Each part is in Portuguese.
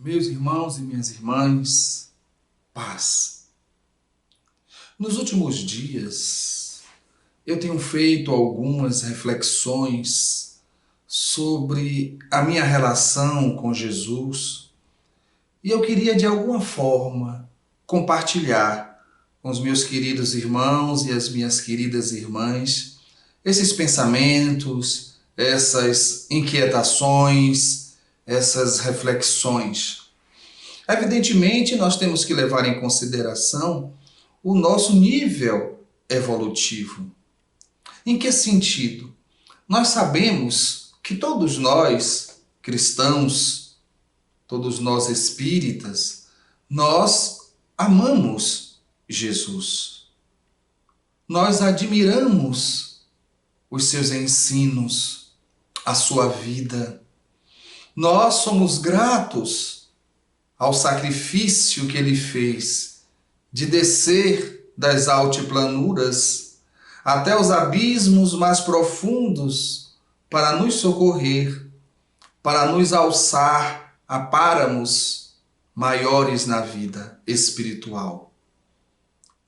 Meus irmãos e minhas irmãs, paz. Nos últimos dias, eu tenho feito algumas reflexões sobre a minha relação com Jesus e eu queria, de alguma forma, compartilhar com os meus queridos irmãos e as minhas queridas irmãs esses pensamentos, essas inquietações, essas reflexões. Evidentemente, nós temos que levar em consideração o nosso nível evolutivo. Em que sentido? Nós sabemos que todos nós, cristãos, todos nós espíritas, nós amamos Jesus. Nós admiramos os seus ensinos, a sua vida. Nós somos gratos ao sacrifício que ele fez de descer das altiplanuras até os abismos mais profundos para nos socorrer, para nos alçar a páramos maiores na vida espiritual.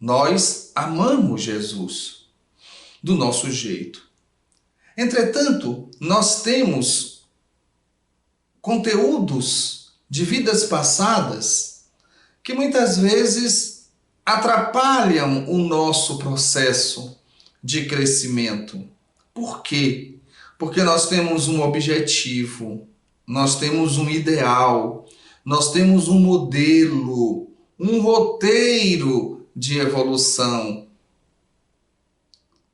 Nós amamos Jesus do nosso jeito. Entretanto, nós temos conteúdos de vidas passadas que muitas vezes atrapalham o nosso processo de crescimento. Por quê? Porque nós temos um objetivo, nós temos um ideal, nós temos um modelo, um roteiro de evolução,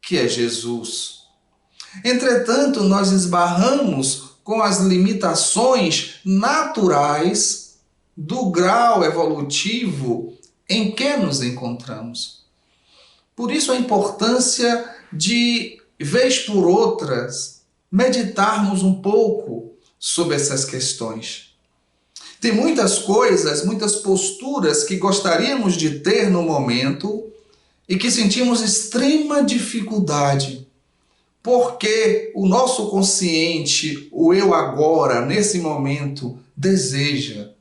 que é Jesus. Entretanto, nós esbarramos com as limitações naturais do grau evolutivo em que nos encontramos. Por isso a importância de, vez por outras, meditarmos um pouco sobre essas questões. Tem muitas coisas, muitas posturas que gostaríamos de ter no momento e que sentimos extrema dificuldade, porque o nosso consciente, o eu agora, nesse momento, deseja.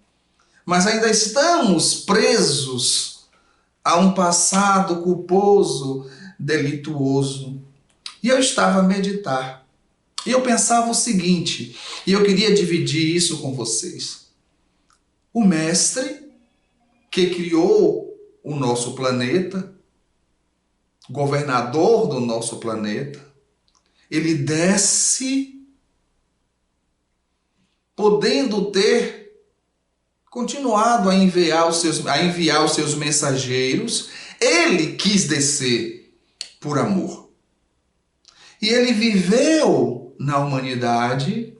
Mas ainda estamos presos a um passado culposo, delituoso. E eu estava a meditar. E eu pensava o seguinte, e eu queria dividir isso com vocês. O Mestre que criou o nosso planeta, governador do nosso planeta, ele desce, podendo ter continuado a enviar os seus mensageiros. Ele quis descer por amor. E ele viveu na humanidade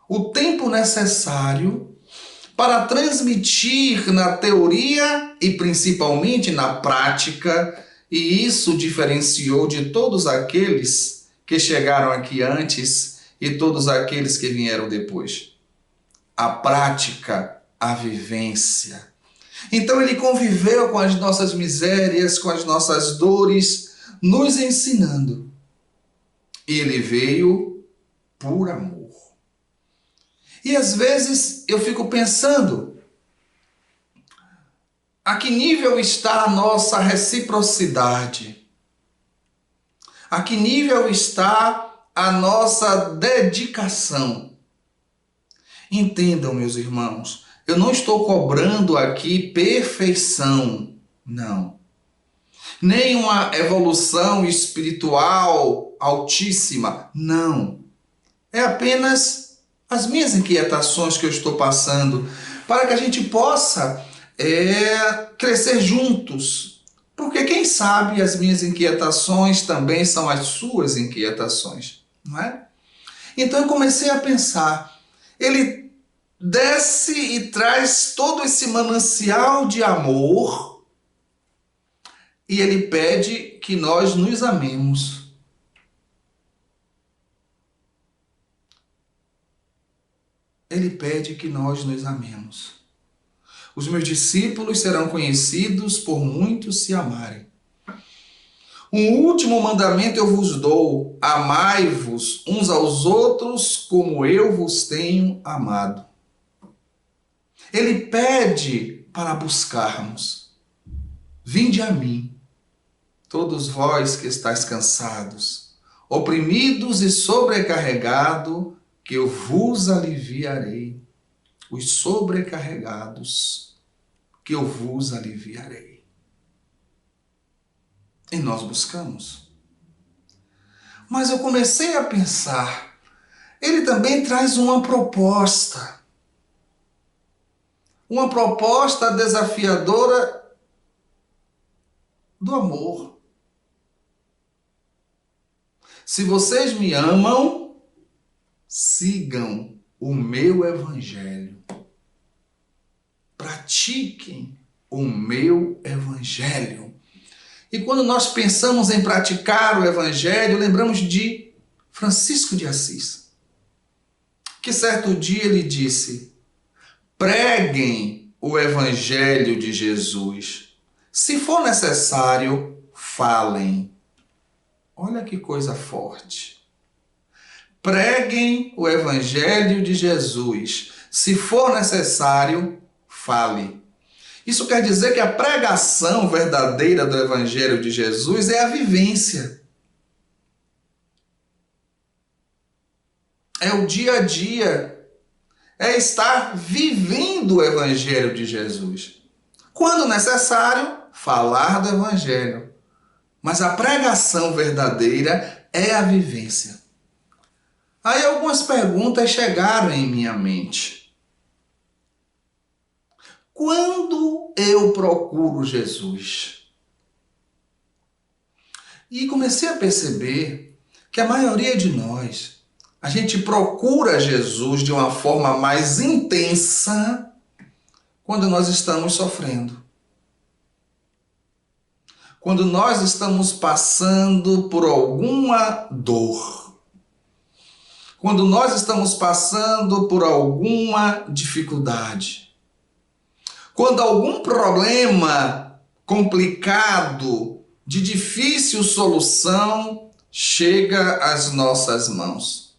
o tempo necessário para transmitir na teoria e principalmente na prática, e isso diferenciou de todos aqueles que chegaram aqui antes e todos aqueles que vieram depois. A prática, a vivência. Então ele conviveu com as nossas misérias, com as nossas dores, nos ensinando. E ele veio por amor. E às vezes eu fico pensando, a que nível está a nossa reciprocidade? A que nível está a nossa dedicação? Entendam, meus irmãos, eu não estou cobrando aqui perfeição, não. Nem uma evolução espiritual altíssima, não. É apenas as minhas inquietações que eu estou passando, para que a gente possa crescer juntos. Porque quem sabe as minhas inquietações também são as suas inquietações, não é? Então eu comecei a pensar, ele desce e traz todo esse manancial de amor e ele pede que nós nos amemos. Ele pede que nós nos amemos. Os meus discípulos serão conhecidos por muitos se amarem. Um último mandamento eu vos dou: amai-vos uns aos outros como eu vos tenho amado. Ele pede para buscarmos. Vinde a mim, todos vós que estáis cansados, oprimidos e sobrecarregados, que eu vos aliviarei. Os sobrecarregados, que eu vos aliviarei. E nós buscamos. Mas eu comecei a pensar, ele também traz uma proposta desafiadora do amor. Se vocês me amam, sigam o meu evangelho. Pratiquem o meu evangelho. E quando nós pensamos em praticar o evangelho, lembramos de Francisco de Assis, que certo dia ele disse: preguem o evangelho de Jesus. Se for necessário, falem. Olha que coisa forte. Preguem o evangelho de Jesus. Se for necessário, fale. Isso quer dizer que a pregação verdadeira do evangelho de Jesus é a vivência. É o dia a dia. É estar vivendo o evangelho de Jesus. Quando necessário, falar do evangelho. Mas a pregação verdadeira é a vivência. Aí algumas perguntas chegaram em minha mente. Quando eu procuro Jesus? E comecei a perceber que a maioria de nós, a gente procura Jesus de uma forma mais intensa quando nós estamos sofrendo. Quando nós estamos passando por alguma dor. Quando nós estamos passando por alguma dificuldade. Quando algum problema complicado, de difícil solução, chega às nossas mãos.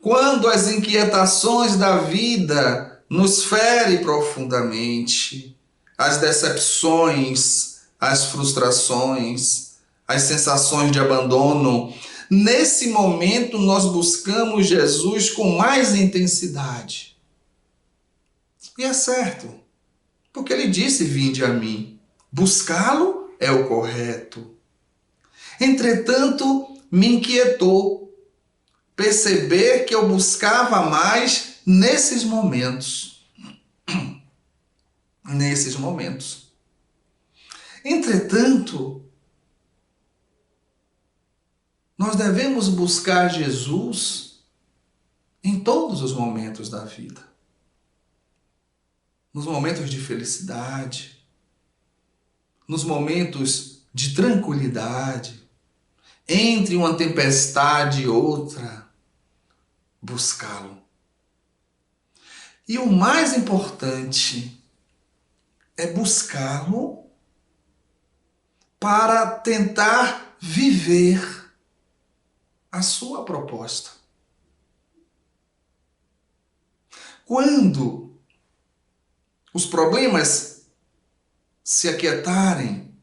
Quando as inquietações da vida nos ferem profundamente, as decepções, as frustrações, as sensações de abandono, nesse momento nós buscamos Jesus com mais intensidade. E é certo, porque ele disse: vinde a mim. Buscá-lo é o correto. Entretanto, me inquietou perceber que eu buscava mais nesses momentos. Nesses momentos. Entretanto, nós devemos buscar Jesus em todos os momentos da vida. Nos momentos de felicidade, nos momentos de tranquilidade, entre uma tempestade e outra, buscá-lo. E o mais importante é buscá-lo para tentar viver a sua proposta. Quando os problemas se aquietarem,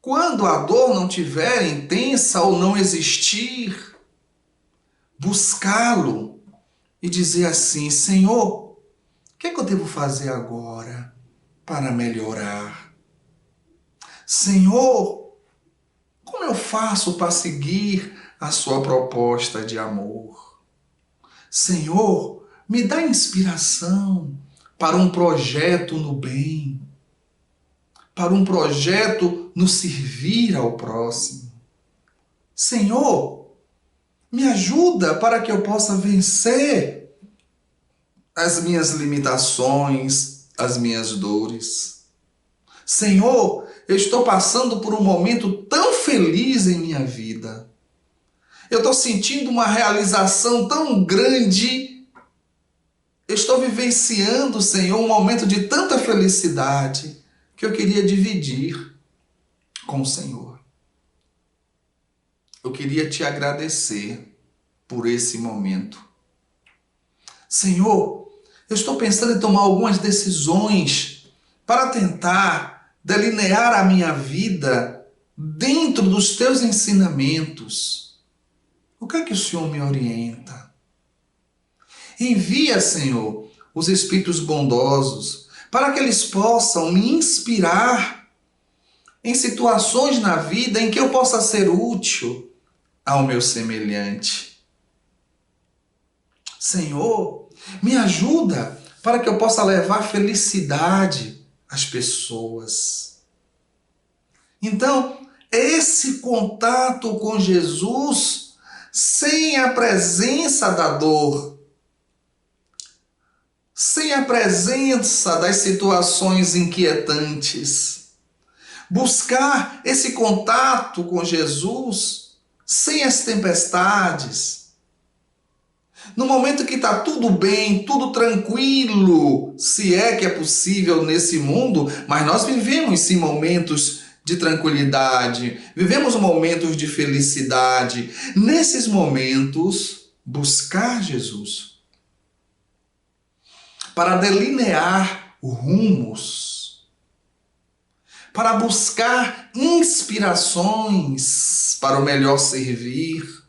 quando a dor não tiver intensa ou não existir, buscá-lo e dizer assim: Senhor, o que é que eu devo fazer agora para melhorar? Senhor, como eu faço para seguir a sua proposta de amor? Senhor, me dá inspiração para um projeto no bem, para um projeto no servir ao próximo. Senhor, me ajuda para que eu possa vencer as minhas limitações, as minhas dores. Senhor, eu estou passando por um momento tão feliz em minha vida. Eu estou sentindo uma realização tão grande. Eu estou vivenciando, Senhor, um momento de tanta felicidade que eu queria dividir com o Senhor. Eu queria te agradecer por esse momento. Senhor, Eu estou pensando em tomar algumas decisões para tentar delinear a minha vida dentro dos teus ensinamentos. O que é que o Senhor me orienta? Envia, Senhor, os espíritos bondosos para que eles possam me inspirar em situações na vida em que eu possa ser útil ao meu semelhante. Senhor, me ajuda para que eu possa levar felicidade às pessoas. Então, esse contato com Jesus, sem a presença da dor, sem a presença das situações inquietantes, buscar esse contato com Jesus sem as tempestades, no momento que está tudo bem, tudo tranquilo, se é que é possível nesse mundo, mas nós vivemos sim momentos de tranquilidade, vivemos momentos de felicidade. Nesses momentos, buscar Jesus para delinear rumos, para buscar inspirações para o melhor servir,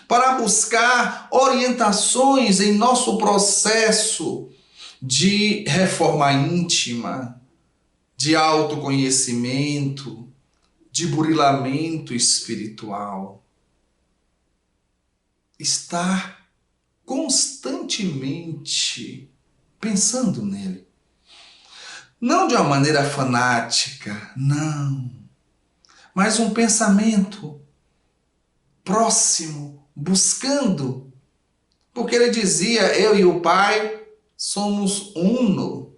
para buscar orientações em nosso processo de reforma íntima, de autoconhecimento, de burilamento espiritual. Estar constantemente pensando nele. Não de uma maneira fanática, não, mas um pensamento próximo, buscando, porque ele dizia, eu e o Pai somos uno.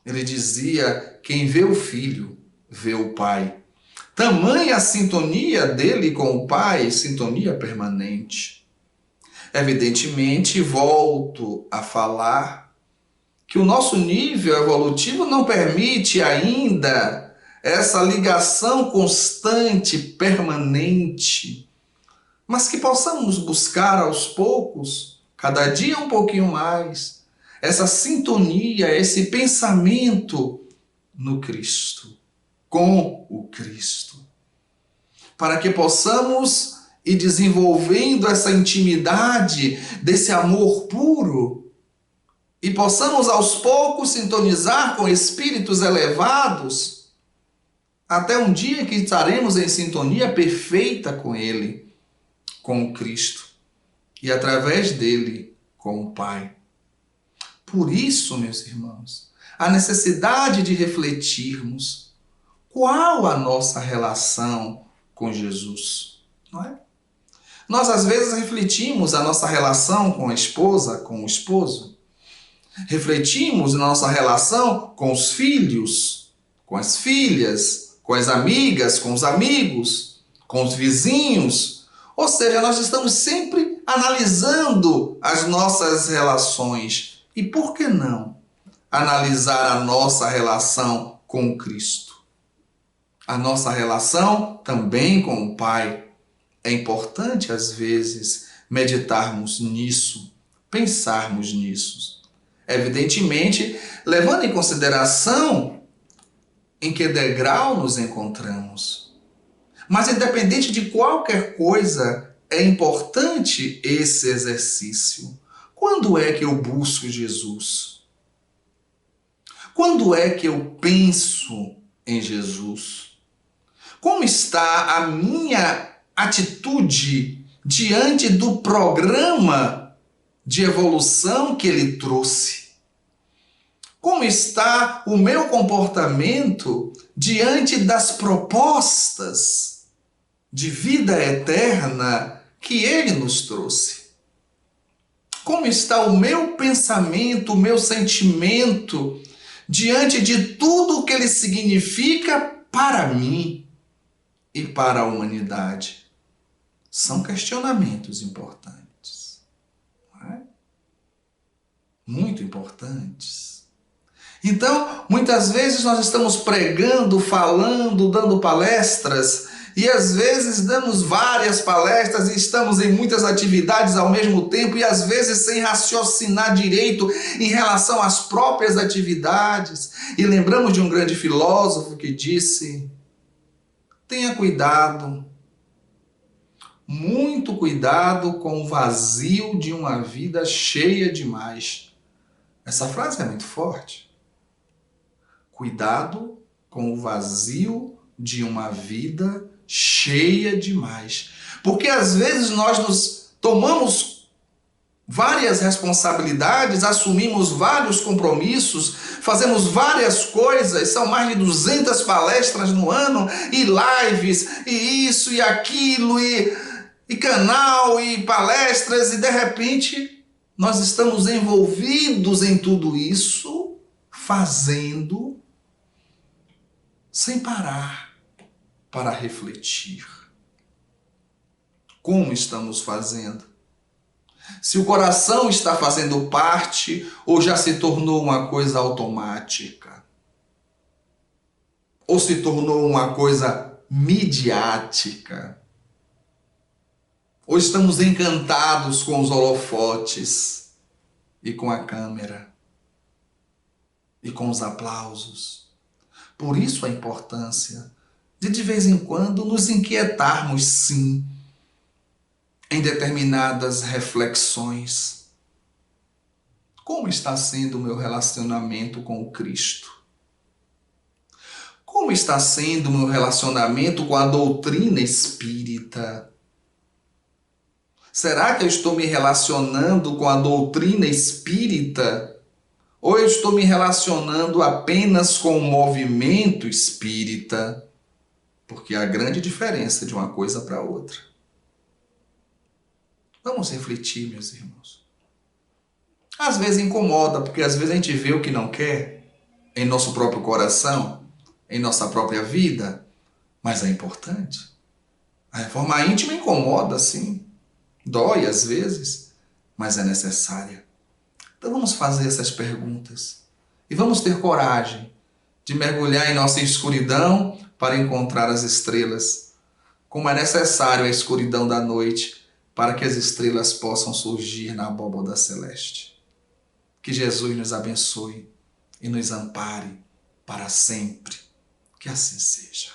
Ele dizia, quem vê o Filho, vê o Pai. Tamanha a sintonia dele com o Pai, sintonia permanente. Evidentemente, volto a falar que o nosso nível evolutivo não permite ainda essa ligação constante, permanente, mas que possamos buscar aos poucos, cada dia um pouquinho mais, essa sintonia, esse pensamento no Cristo, com o Cristo, para que possamos ir desenvolvendo essa intimidade desse amor puro e possamos aos poucos sintonizar com espíritos elevados até um dia que estaremos em sintonia perfeita com Ele, com o Cristo, e através dele com o Pai. Por isso, meus irmãos, a necessidade de refletirmos qual a nossa relação com Jesus, não é? Nós às vezes refletimos a nossa relação com a esposa, com o esposo, refletimos a nossa relação com os filhos, com as filhas, com as amigas, com os amigos, com os vizinhos. Ou seja, nós estamos sempre analisando as nossas relações. E por que não analisar a nossa relação com Cristo? A nossa relação também com o Pai. É importante, às vezes, meditarmos nisso, pensarmos nisso. Evidentemente, levando em consideração em que degrau nos encontramos. Mas independente de qualquer coisa, é importante esse exercício. Quando é que eu busco Jesus? Quando é que eu penso em Jesus? Como está a minha atitude diante do programa de evolução que ele trouxe? Como está o meu comportamento diante das propostas de vida eterna que ele nos trouxe? Como está o meu pensamento, o meu sentimento diante de tudo o que ele significa para mim e para a humanidade? São questionamentos importantes, não é? Muito importantes. Então, muitas vezes nós estamos pregando, falando, dando palestras E às vezes damos várias palestras e estamos em muitas atividades ao mesmo tempo e às vezes sem raciocinar direito em relação às próprias atividades. E lembramos de um grande filósofo que disse: tenha cuidado, muito cuidado com o vazio de uma vida cheia demais. Essa frase é muito forte. Cuidado com o vazio de uma vida cheia demais. Porque às vezes nós nos tomamos várias responsabilidades, assumimos vários compromissos, fazemos várias coisas, são mais de 200 palestras no ano, e lives, e isso e aquilo, e canal, e palestras, e de repente nós estamos envolvidos em tudo isso, fazendo sem parar para refletir. Como estamos fazendo? Se o coração está fazendo parte ou já se tornou uma coisa automática? Ou se tornou uma coisa midiática? Ou estamos encantados com os holofotes e com a câmera e com os aplausos? Por isso a importância de vez em quando nos inquietarmos, sim, em determinadas reflexões. Como está sendo o meu relacionamento com o Cristo? Como está sendo o meu relacionamento com a doutrina espírita? Será que eu estou me relacionando com a doutrina espírita? Ou eu estou me relacionando apenas com o movimento espírita? Porque há grande diferença de uma coisa para outra. Vamos refletir, meus irmãos. Às vezes incomoda, porque às vezes a gente vê o que não quer em nosso próprio coração, em nossa própria vida, mas é importante. A reforma íntima incomoda, sim. Dói às vezes, mas é necessária. Então vamos fazer essas perguntas e vamos ter coragem de mergulhar em nossa escuridão para encontrar as estrelas, como é necessário a escuridão da noite para que as estrelas possam surgir na abóbada celeste. Que Jesus nos abençoe e nos ampare para sempre. Que assim seja.